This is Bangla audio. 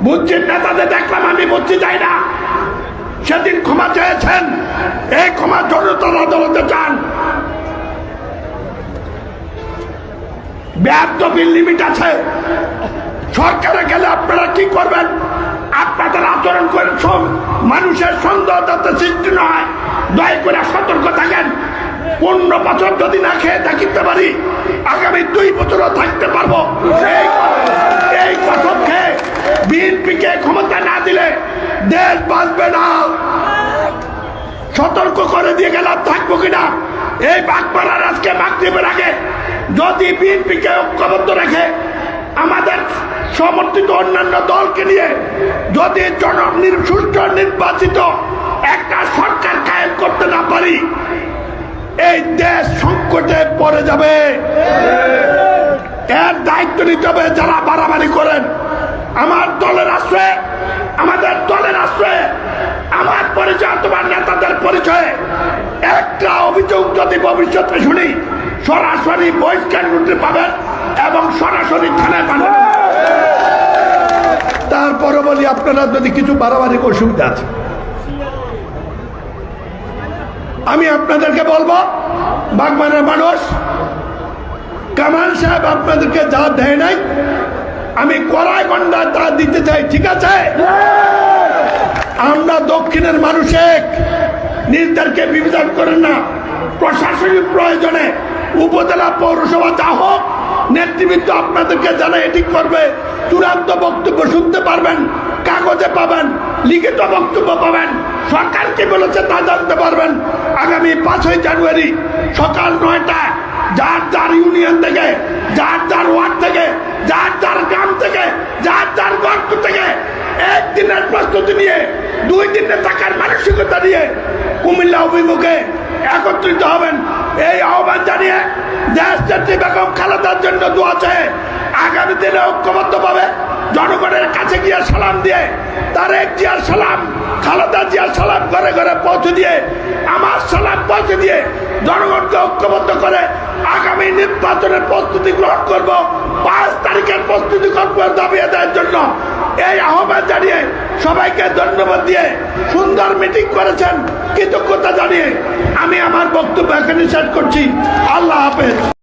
বুদ্ধির নেতাদের দেখলাম, আমি বুঝতে যাই না। সেদিন ক্ষমা চেয়েছেন, এই ক্ষমার জন্য তারা আদালতে চান। বেয়াদবির লিমিট আছে। সরকারে গেলে আপনারা কি করবেন? আপনাদের আচরণ করেন সব মানুষের সন্দেহ যাতে সৃষ্টি না হয়, দয়া করে সতর্ক থাকেন। 15 বছর যদি না খেয়ে থাকিতে পারি, আগামী 2 বছরও থাকতে পারবো। এই কথা খেয়ে বিএনপিকে ক্ষমতা না দিলে দেশ বাঁচবে না। সতর্ক করে দিয়ে গেলাম, থাকবো কিনা। এই বাগপাড়ার আজকে মাগরিবের আগে যদি বিএনপিকে ঐক্যবদ্ধ রেখে আমাদের সমর্থিত অন্যান্য দলকে নিয়ে যদি সুষ্ঠু নির্বাচিত একটা সরকার কায়েম করতে না পারি, এই দেশ সংকটে পড়ে যাবে। এর দায়িত্ব নিতে হবে যারা বাড়াবাড়ি করেন। আমার দলের আশ্রয়ে, আমাদের দলের আশ্রয়ে, আমার পরিচয়, তোমার নেতাদের পরিচয়ে একটা অভিযোগ যদি ভবিষ্যতে শুনি, সরাসরি বহিষ্কার নোটিশ পাবেন এবং সরাসরি থানায় পাঠাবেন। তারপরে বলি, আপনারা যদি কিছু বাড়াবাড়ি অসুবিধা আছে, আমি আপনাদেরকে বলবো, বাগমানের মানুষ, কামাল সাহেব আপনাদেরকে যা দেয় নাই, আমি কড়াই গন্ডা তা দিতে চাই, ঠিক আছে? আমরা দক্ষিণের মানুষ এক, নিজেদেরকে বিবেচন করেন না। প্রশাসনিক প্রয়োজনে উপজেলা পৌরসভা যা হোক, নেতৃবৃন্দ আপনাদেরকে জানা এটি করবে। চূড়ান্ত বক্তব্য শুনতে পারবেন, কাগজে পাবেন, লিখিত বক্তব্য পাবেন, সরকার কি বলেছে তা জানতে পারবেন। আগামী 5ই জানুয়ারি সকাল 9টায় যার যার ইউনিয়ন থেকে, যার যার ওয়ার্ড থেকে, যার যার গ্রাম থেকে, যার যার গর্ত থেকে একদিনের প্রস্তুতি নিয়ে 2 দিনের টাকার মানসিকতা নিয়ে কুমিল্লা অভিমুখে একত্রিত হবেন। এই আহ্বান জানিয়ে দেশ নেত্রী বেগম খালেদার জন্য দোয়া চেয়ে আগামী দিনে ঐক্যবদ্ধ ভাবে জনগণের কাছে গিয়ে সালাম দিয়ে, তারেক জিয়ার সালাম, খালেদা জিয়ার সালাম ঘরে ঘরে পৌঁছে দিয়ে, আমার সালাম পৌঁছে দিয়ে জনগণকে ঐক্যবদ্ধ করে আগামী নির্বাচনের প্রস্তুতি গ্রহণ করব। 5 তারিখের প্রস্তুতি গ্রহণ দাবি আদায়ের জন্য এই আহ্বান জানিয়ে সবাইকে ধন্যবাদ দিয়ে সুন্দর মিটিং করেছেন, কৃতজ্ঞতা জানিয়ে আমি আমার বক্তব্য এখানে শেষ করছি। আল্লাহ হাফেজ।